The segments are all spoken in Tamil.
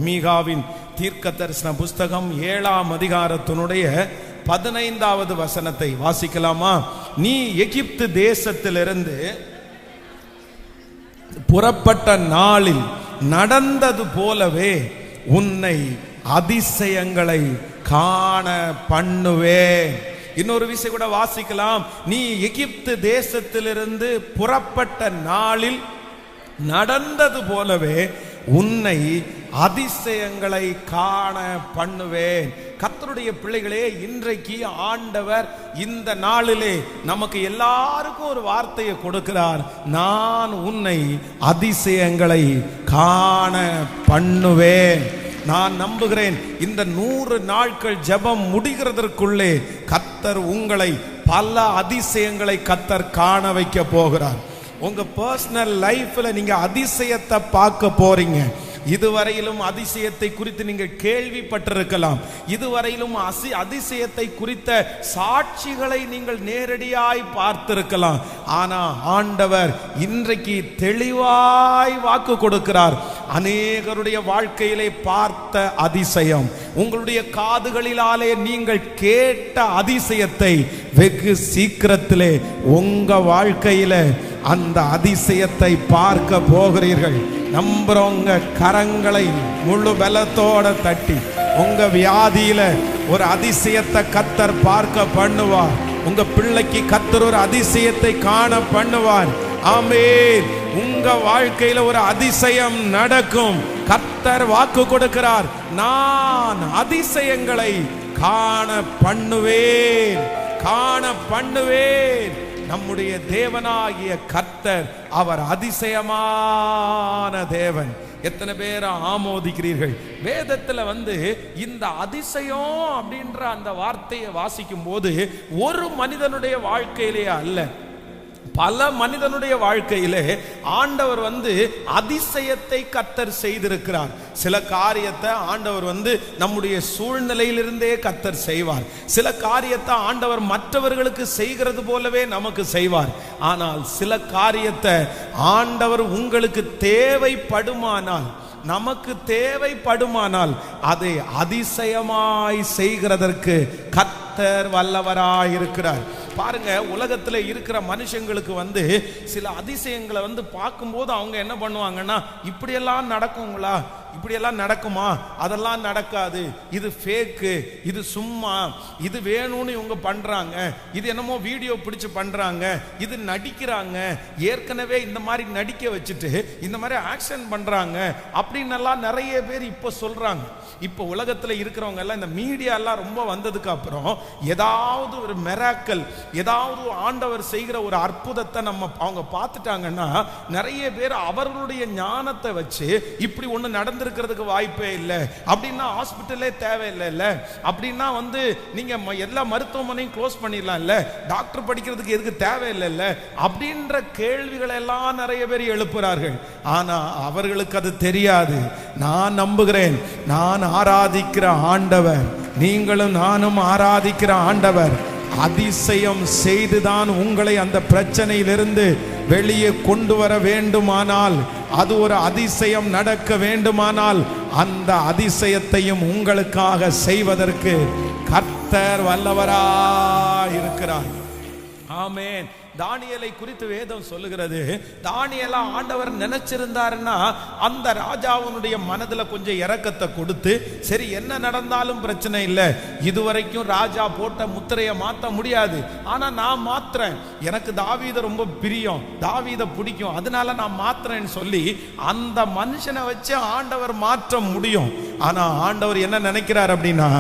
மீகாவின் தீர்க்க தரிசன புஸ்தகம் 7ஆம் அதிகாரத்தினுடைய 15வது வசனத்தை வாசிக்கலாமா? நீ எகிப்து தேசத்திலிருந்து புறப்பட்ட நாளில் நடந்தது போலவே உன்னை அதிசயங்களை காண பண்ணுவேன். இன்னொரு விஷயம் கூட வாசிக்கலாம். நீ எகிப்து தேசத்திலிருந்து புறப்பட்ட நாளில் நடந்தது போலவே உன்னை அதிசயங்களை காண பண்ணுவேன். கர்த்தருடைய பிள்ளைகளே, இன்றைக்கு ஆண்டவர் இந்த நாளிலே நமக்கு எல்லாருக்கும் ஒரு வார்த்தையை கொடுக்கிறார். நான் உன்னை அதிசயங்களை காண பண்ணுவேன். நான் நம்புகிறேன் இந்த 100 நாட்கள் ஜெபம் முடிகிறதற்குள்ளே கர்த்தர் உங்களை பல அதிசயங்களை கர்த்தர் காண வைக்க போகிறார். உங்க பர்சனல் லைஃப்ல நீங்க அதிசயத்தை பார்க்க போறீங்க. இதுவரையிலும் அதிசயத்தை குறித்து நீங்கள் கேள்விப்பட்டிருக்கலாம். இதுவரையிலும் அதிசயத்தை குறித்த சாட்சிகளை நீங்கள் நேரடியாய் பார்த்திருக்கலாம். ஆனா ஆண்டவர் இன்றைக்கு தெளிவாய் வாக்கு கொடுக்கிறார். அநேகருடைய வாழ்க்கையிலே பார்த்த அதிசயம், உங்களுடைய காதுகளிலாலே நீங்கள் கேட்ட அதிசயத்தை வெகு சீக்கிரத்திலே உங்க வாழ்க்கையில அந்த அதிசயத்தை பார்க்க போகிறீர்கள். நம்புறவங்க கரங்களை முழு பலத்தோட தட்டி உங்க வியாதியில ஒரு அதிசயத்தை கர்த்தர் பார்க்க பண்ணுவார். உங்க பிள்ளைக்கு கர்த்தர் ஒரு அதிசயத்தை காண பண்ணுவார். ஆமென். உங்க வாழ்க்கையில ஒரு அதிசயம் நடக்கும். கர்த்தர் வாக்கு கொடுக்கிறார். நான் அதிசயங்களை காண பண்ணுவேன், காண பண்ணுவேன். நம்முடைய தேவனாகிய கர்த்தர் அவர் அதிசயமான தேவன். எத்தனை பேர் ஆமோதிக்கிறீர்கள்? வேதத்துல இந்த அதிசயம் அப்படின்ற அந்த வார்த்தையை வாசிக்கும் போது ஒரு மனிதனுடைய வாழ்க்கையிலே அல்ல, பல மனிதனுடைய வாழ்க்கையிலே ஆண்டவர் அதிசயத்தை கர்த்தர் செய்திருக்கிறார். சில காரியத்தை ஆண்டவர் நம்முடைய சூழ்நிலையிலிருந்தே கர்த்தர் செய்வார். சில காரியத்தை ஆண்டவர் மற்றவர்களுக்கு செய்கிறது போலவே நமக்கு செய்வார். ஆனால் சில காரியத்தை ஆண்டவர் உங்களுக்கு தேவைப்படுமானால், நமக்கு தேவைப்படுமானால் அதை அதிசயமாய் செய்கிறதற்கு கர்த்தர் வல்லவராய் இருக்கிறார். பாருங்க, உலகத்துல இருக்கிற மனுஷங்களுக்கு சில அதிசயங்களை பார்க்கும்போது அவங்க என்ன பண்ணுவாங்கன்னா, இப்படியெல்லாம் நடக்குங்களா, இப்படியெல்லாம் நடக்குமா, அதெல்லாம் நடக்காது, இது ஃபேக்கு, இது சும்மா, இது வேணும்னு இவங்க பண்றாங்க, இது என்னமோ வீடியோ பிடிச்சு பண்றாங்க, இது நடிக்கிறாங்க, ஏற்கனவே இந்த மாதிரி நடிக்க வச்சுட்டு இந்த மாதிரி ஆக்ஷன் பண்றாங்க அப்படின்னு எல்லாம் நிறைய பேர் இப்ப சொல்றாங்க. இப்ப உலகத்துல இருக்கிறவங்க எல்லாம் இந்த மீடியா எல்லாம் ரொம்ப வந்ததுக்கு அப்புறம் ஏதாவது ஒரு மிராக்கல், ஏதாவது ஆண்டவர் செய்கிற ஒரு அற்புதத்தை அவங்க பார்த்துட்டாங்கன்னா நிறைய பேர் அவர்களுடைய ஞானத்தை வச்சு இப்படி ஒண்ணு நடந்திருக்கிறதுக்கு வாய்ப்பே இல்லை, அப்படின்னா ஹாஸ்பிட்டலே தேவையில்லை, அப்படின்னா நீங்க எல்லா மருத்துவமனையும் க்ளோஸ் பண்ணிடலாம்ல, டாக்டர் படிக்கிறதுக்கு எதுக்கு தேவையில்லை அப்படின்ற கேள்விகளை எல்லாம் நிறைய பேர் எழுப்புறார்கள். ஆனா அவர்களுக்கு அது தெரியாது. நான் நம்புகிறேன், நான் ஆராதிக்கிற ஆண்டவர், நீங்களும் நானும் ஆராதிக்கிற ஆண்டவர் அதிசயம் செய்துதான் உங்களை அந்த பிரச்சனையிலிருந்து வெளியே கொண்டு வர வேண்டுமானால், அது ஒரு அதிசயம் நடக்க வேண்டுமானால் அந்த அதிசயத்தையும் உங்களுக்காக செய்வதற்கு கர்த்தர் வல்லவராய் இருக்கிறார். ஆமென். தானியேலை குறித்து வேதம் சொல்லுகிறது, தானியேலை ஆண்டவர் நினைச்சிருந்தாருன்னா அந்த ராஜாவுடைய மனதுல கொஞ்சம் இரக்கத்தை கொடுத்து, சரி என்ன நடந்தாலும் பிரச்சனை இல்லை, இதுவரைக்கும் ராஜா போட்ட முத்திரையை மாற்ற முடியாது, ஆனா நான் மாத்துறேன், எனக்கு தாவீதை ரொம்ப பிரியம், தாவீதை பிடிக்கும், அதனால நான் மாத்துறேன்னு சொல்லி அந்த மனுஷனை வச்சு ஆண்டவர் மாற்ற முடியும். ஆனா ஆண்டவர் என்ன நினைக்கிறார் அப்படின்னா,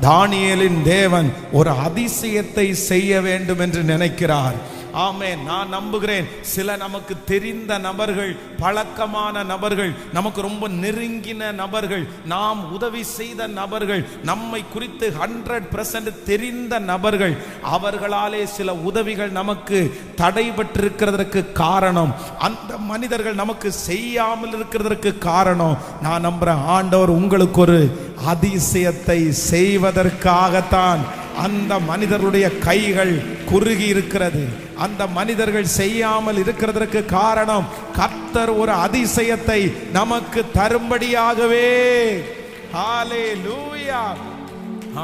தானியேலின் தேவன் ஒரு அதிசயத்தை செய்ய வேண்டும் என்று நினைக்கிறார். ஆமென். நான் நம்புகிறேன், சில நமக்கு தெரிந்த நபர்கள், பழக்கமான நபர்கள், நமக்கு ரொம்ப நெருங்கின நபர்கள், நாம் உதவி செய்த நபர்கள், நம்மை குறித்து 100% தெரிந்த நபர்கள், அவர்களாலே சில உதவிகள் நமக்கு தடைபட்டிருக்கிறதற்கு காரணம், அந்த மனிதர்கள் நமக்கு செய்யாமல் இருக்கிறதற்கு காரணம், நான் நம்புறேன் ஆண்டவர் உங்களுக்கு ஒரு அதிசயத்தை செய்வதற்காகத்தான் அந்த மனிதர்களுடைய கைகள் குறுகி இருக்கிறது. அந்த மனிதர்கள் செய்யாமல் இருக்கிறதற்கு காரணம் கர்த்தர் ஒரு அதிசயத்தை நமக்கு தரும்படியாகவே ஹல்லேலூயா,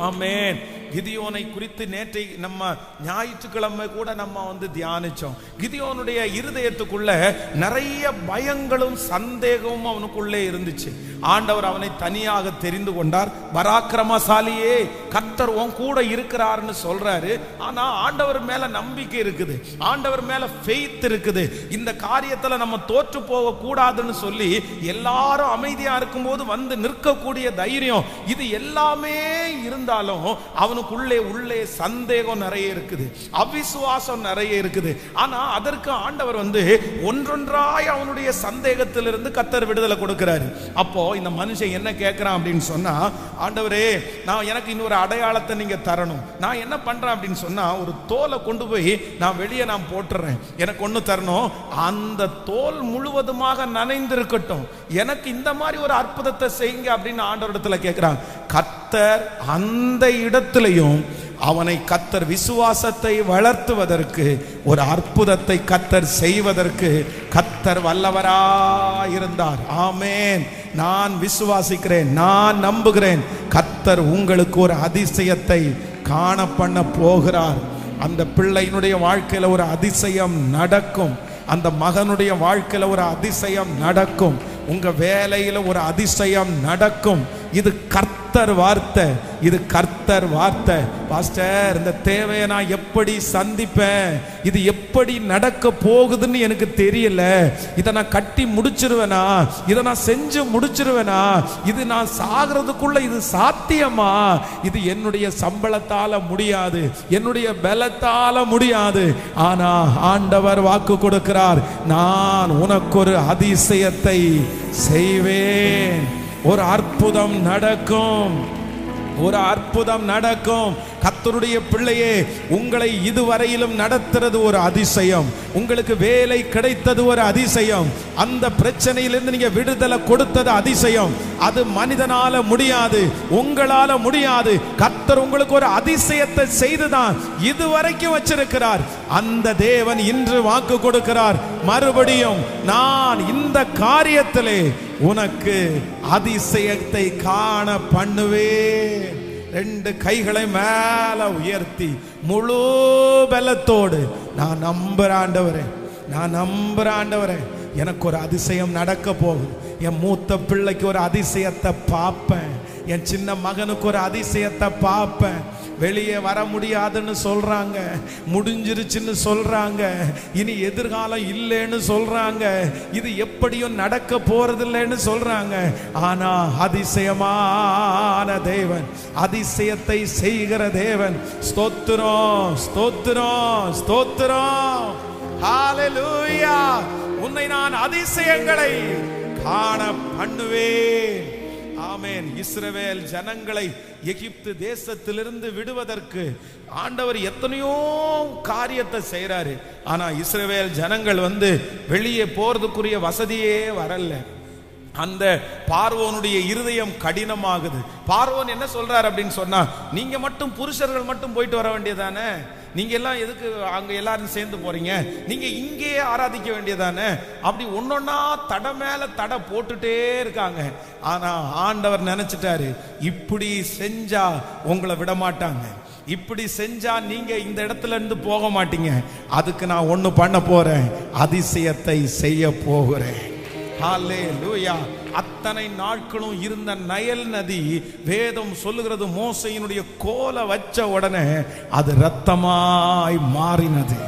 ஆமென். கிதியோனை குறித்து நேற்றை நம்ம ஞாயிற்றுக்கிழமை கூட நம்ம தியானிச்சோம். கிதியோனுடைய இருதயத்துக்குள்ள நிறைய பயங்களும் சந்தேகமும் அவனுக்குள்ளே இருந்துச்சு. ஆண்டவர் அவனை தனியாக தெரிந்து கொண்டார். பராக்கிரமசாலியே, கர்த்தர் உன் கூட இருக்கிறார்னு சொல்றாரு. ஆனா ஆண்டவர் மேல நம்பிக்கை இருக்குது, ஆண்டவர் மேல ஃபெய்த் இருக்குது. இந்த காரியத்துல நம்ம தோற்று போக கூடாதுன்னு சொல்லி எல்லாரும் அமைதியா இருக்கும்போது வந்து நிற்கக்கூடிய தைரியம் இது எல்லாமே இருந்தாலும் அவனுக்குள்ளே உள்ளே சந்தேகம் நிறைய இருக்குது, அவிசுவாசம் நிறைய இருக்குது. ஆனா அதற்கு ஆண்டவர் ஒன்றொன்றாய் அவனுடைய சந்தேகத்திலிருந்து கர்த்தர் விடுதலை கொடுக்கிறாரு. அப்போ இந்த மனுஷன் என்ன கேட்கிறான் அப்படின்னு சொன்னா, ஆண்டவரே நான் எனக்கு இன்னொரு அடையாளத்தை நீங்க தரணும். நான் என்ன பண்றேன் அப்படின்னு சொன்னா, ஒரு தோலை கொண்டு போய் நான் வெளியே நான் போட்டுறேன், எனக்கு ஒண்ணு தரணும். அந்த தோல் முழுவதுமாக நனைந்திருக்கட்டும், எனக்கு இந்த மாதிரி ஒரு அற்புதத்தை செய்யுங்க அப்படின்னு ஆண்டவரிடத்துல கேட்கிறான். கர்த்தர் அந்த இடத்திலையும் அவனை கர்த்தர் விசுவாசத்தை வளர்த்துவதற்கு, ஒரு அற்புதத்தை கர்த்தர் செய்வதற்கு கர்த்தர் வல்லவராயிருந்தார். ஆமென். நான் விசுவாசிக்கிறேன், நான் நம்புகிறேன். கர்த்தர் உங்களுக்கு ஒரு அதிசயத்தை காண பண்ண போகிறார். அந்த பிள்ளையினுடைய வாழ்க்கையில ஒரு அதிசயம் நடக்கும், அந்த மகனுடைய வாழ்க்கையில ஒரு அதிசயம் நடக்கும், உங்க வேலையில ஒரு அதிசயம் நடக்கும். இது கர்த்தர் வார்த்தை, இது கர்த்தர் வார்த்தை. பாஸ்டர், இந்த தேவையை நான் எப்படி சந்திப்பேன், இது எப்படி நடக்க போகுதுன்னு எனக்கு தெரியல, இதை நான் கட்டி முடிச்சிருவேனா, இதை நான் செஞ்சு முடிச்சிருவேனா, இது நான் சாகிறதுக்குள்ள இது சாத்தியமா, இது என்னுடைய சம்பளத்தால முடியாது, என்னுடைய பலத்தால முடியாது. ஆனா ஆண்டவர் வாக்கு கொடுக்கிறார், நான் உனக்கு ஒரு அதிசயத்தை செய்வேன். ஒரு அற்புதம் நடக்கும், ஒரு அற்புதம் நடக்கும். கர்த்தருடைய பிள்ளையே, உங்களை இதுவரையிலும் நடத்துறது ஒரு அதிசயம், உங்களுக்கு வேலை கிடைத்தது ஒரு அதிசயம், அந்த பிரச்சனையிலிருந்து நீங்க விடுதலை கொடுத்தது அதிசயம். அது மனிதனால முடியாது, உங்களால முடியாது. கர்த்தர் உங்களுக்கு ஒரு அதிசயத்தை செய்துதான் இதுவரைக்கும் வச்சிருக்கிறார். அந்த தேவன் இன்று வாக்கு கொடுக்கிறார், மறுபடியும் நான் இந்த காரியத்திலே உனக்கு அதிசயத்தை காண பண்ணுவேன். ரெண்டு கைகளை மேல உயர்த்தி முழு பலத்தோடு, நான் நம்புறேன் ஆண்டவரே, நான் நம்புறேன் ஆண்டவரே, எனக்கு ஒரு அதிசயம் நடக்க போகுது. என் மூத்த பிள்ளைக்கு ஒரு அதிசயத்தை பார்ப்பேன், என் சின்ன மகனுக்கு ஒரு அதிசயத்தை பார்ப்பேன். வெளியே வர முடியாதுன்னு சொல்றாங்க, முடிஞ்சிருச்சுன்னு சொல்றாங்க, இனி எதிர்காலம் இல்லைன்னு சொல்றாங்க, இது எப்படியும் நடக்க போறதில்லைன்னு சொல்றாங்க. ஆனா அதிசயமான தேவன், அதிசயத்தை செய்கிற தேவன். ஸ்தோத்திரம், ஸ்தோத்திரம், ஸ்தோத்திரம். ஹல்லேலூயா. உன்னை நான் அதிசயங்களை காண பண்ணுவேன். ஆமென். இஸ்ரவேல் ஜனங்களை எகிப்து தேசத்திலிருந்து விடுவதற்கு ஆண்டவர் எத்தனையோ காரியத்தை செய்றாரு. ஆனா இஸ்ரவேல் ஜனங்கள் வெளியே போறதுக்குரிய வசதியே வரல. அந்த பார்வோனுடைய இருதயம் கடினமாகுது. பார்வோன் என்ன சொல்றாரு அப்படின்னு சொன்னா, நீங்க மட்டும் புருஷர்கள் மட்டும் போயிட்டு வர வேண்டியதானே, நீங்க எல்லாம் எதுக்கு அங்க எல்லாரும் சேர்ந்து போறீங்க, நீங்க இங்கேயே ஆராதிக்க வேண்டியதானே. அப்படி ஒன்னொன்னா தடை மேல தடை போட்டுட்டே இருக்காங்க. ஆனா ஆண்டவர் நினைச்சிட்டாரு, இப்படி செஞ்சா உங்களை விட மாட்டாங்க, இப்படி செஞ்சா நீங்க இந்த இடத்துல இருந்து போக மாட்டீங்க. அதுக்கு நான் ஒண்ணு பண்ண போறேன், அதிசயத்தை செய்ய போகிறேன். ஹல்லேலூயா. அத்தனை நாட்களும் இருந்த நைல் நதி, வேதம் சொல்லுகிறது, மோசையினுடைய கோலை வச்ச உடனே அது இரத்தமாய் மாறினது.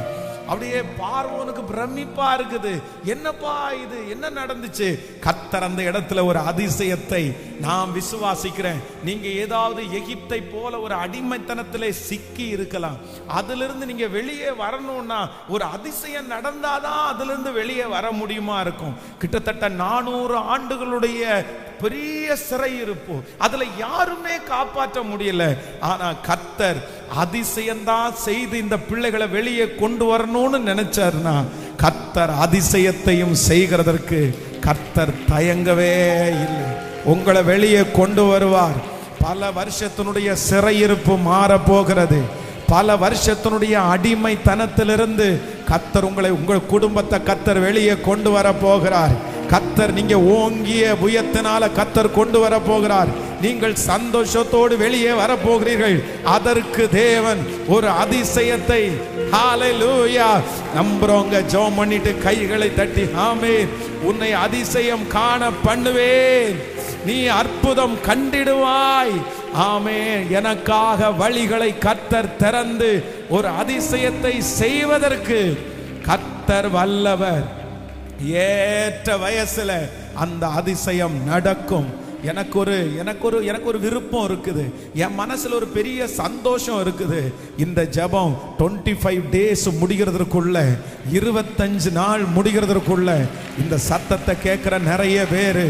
அப்படியே பார்வோனுக்கு பிரமிப்பா இருக்குது, என்னப்பா இது, என்ன நடந்துச்சு? கர்த்தர் அந்த இடத்துல ஒரு அதிசயத்தை நான் விசுவாசிக்கிறேன். நீங்க ஏதாவது எகிப்தை போல ஒரு அடிமைத்தனத்திலே சிக்கி இருக்கலாம், அதிலிருந்து நீங்க வெளியே வரணும்னா ஒரு அதிசயம் நடந்தாதான் அதிலிருந்து வெளியே வர முடியுமா இருக்கும். கிட்டத்தட்ட 400 ஆண்டுகளுடைய பெரிய சிறையிருப்பு, அதுல யாருமே காப்பாற்ற முடியல. ஆனா கர்த்தர் அதிசயம்தான் செய்து இந்த பிள்ளைகளை வெளியே கொண்டு வரணும்னு நினைச்சாருன்னா, கர்த்தர் அதிசயத்தையும் செய்கிறதற்கு கர்த்தர் தயங்கவே இல்லை. உங்களை வெளியே கொண்டு வருவார். பல வருஷத்தினுடைய சிறையிருப்பு மாற போகிறது. பல வருஷத்தினுடைய அடிமைத்தனத்திலிருந்து கர்த்தர் உங்களை, உங்கள் குடும்பத்தை கர்த்தர் வெளியே கொண்டு வர போகிறார். கர்த்தர் நீங்க ஓங்கிய புயத்தினால கர்த்தர் கொண்டு வர போகிறார். நீங்கள் சந்தோஷத்தோடு வெளியே வரப்போகிறீர்கள். அதற்கு தேவன் ஒரு அதிசயத்தை, ஹalleluya, நம்புறவங்க ஜெபம் பண்ணிட்டு கைகளை தட்டி ஆமென், உன்னை அதிசயம் காண பண்ணுவேன், நீ அற்புதம் கண்டிடுவாய். ஆமென். எனக்காக வழிகளை கர்த்தர் திறந்து ஒரு அதிசயத்தை செய்வதற்கு கர்த்தர் வல்லவர். ஏற்ற வயசுல அந்த அதிசயம் நடக்கும். எனக்கு ஒரு விருப்பம் இருக்குது, என் மனசுல ஒரு பெரிய சந்தோஷம் இருக்குது. இந்த ஜெபம் 25 டேஸ் முடிகிறதுக்குள்ள, 25 நாள் முடிகிறதுக்குள்ள இந்த சத்தத்தை கேட்கிற நிறைய பேர்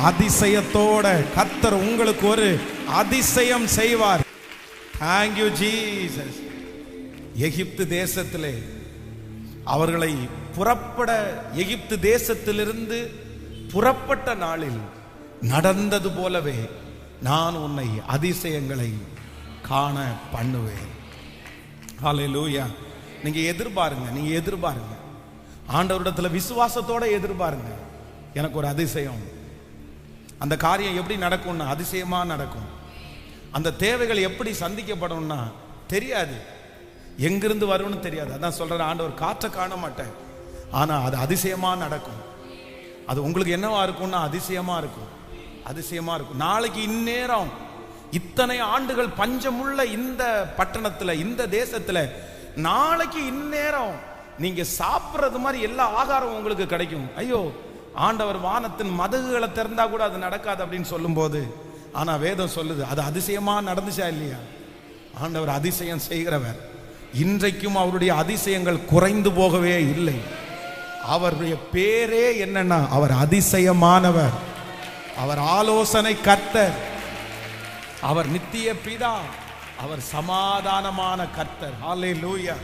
அதிசயத்தோட கர்த்தர் உங்களுக்கு ஒரு அதிசயம் செய்வார். Thank you Jesus. எகிப்து தேசத்திலே அவர்களை எகிப்து தேசத்திலிருந்து புறப்பட்ட நாளில் நடந்தது போலவே நான் உன்னை அதிசயங்களை காண பண்ணுவேன். ஹalleluya. நீங்க எதிர்பாருங்க, ஆண்டவரிடத்துல விசுவாசத்தோட எதிர்பாருங்க. எனக்கு ஒரு அதிசயம், அந்த காரியம் எப்படி நடக்கும்னா அதிசயமா நடக்கும். அந்த தேவைகள் எப்படி சந்திக்கப்படும்னா தெரியாது, எங்கிருந்து வரும்னு தெரியாது. அதான் சொல்ற ஆண்டவர், காற்றை காண மாட்டேன், ஆனா அது அதிசயமா நடக்கும். அது உங்களுக்கு என்னவா இருக்கும்னா அதிசயமா இருக்கும். நாளைக்கு இந்நேரம் இத்தனை ஆண்டுகள் பஞ்சமுள்ள இந்த பட்டணத்துல, இந்த தேசத்துல நாளைக்கு இந்நேரம் நீங்க சாப்பிடுறது மாதிரி எல்லா ஆகாரம் உங்களுக்கு கிடைக்கும். ஐயோ, ஆண்டவர் வானத்தின் மதகுகளை திறந்தா கூட அது நடக்காது அப்படின்னு சொல்லும் போது, ஆனா வேதம் சொல்லுது அது அதிசயமா நடந்துச்சா இல்லையா? ஆண்டவர் அதிசயம் செய்கிறவர். இன்றைக்கும் அவருடைய அதிசயங்கள் குறைந்து போகவே இல்லை. அவருடைய பேரே என்னன்னா அவர் அதிசயமானவர், அவர் ஆலோசனை கர்த்தர், அவர் நித்திய பிதா, அவர் சமாதானமான கர்த்தர். ஹalleluya.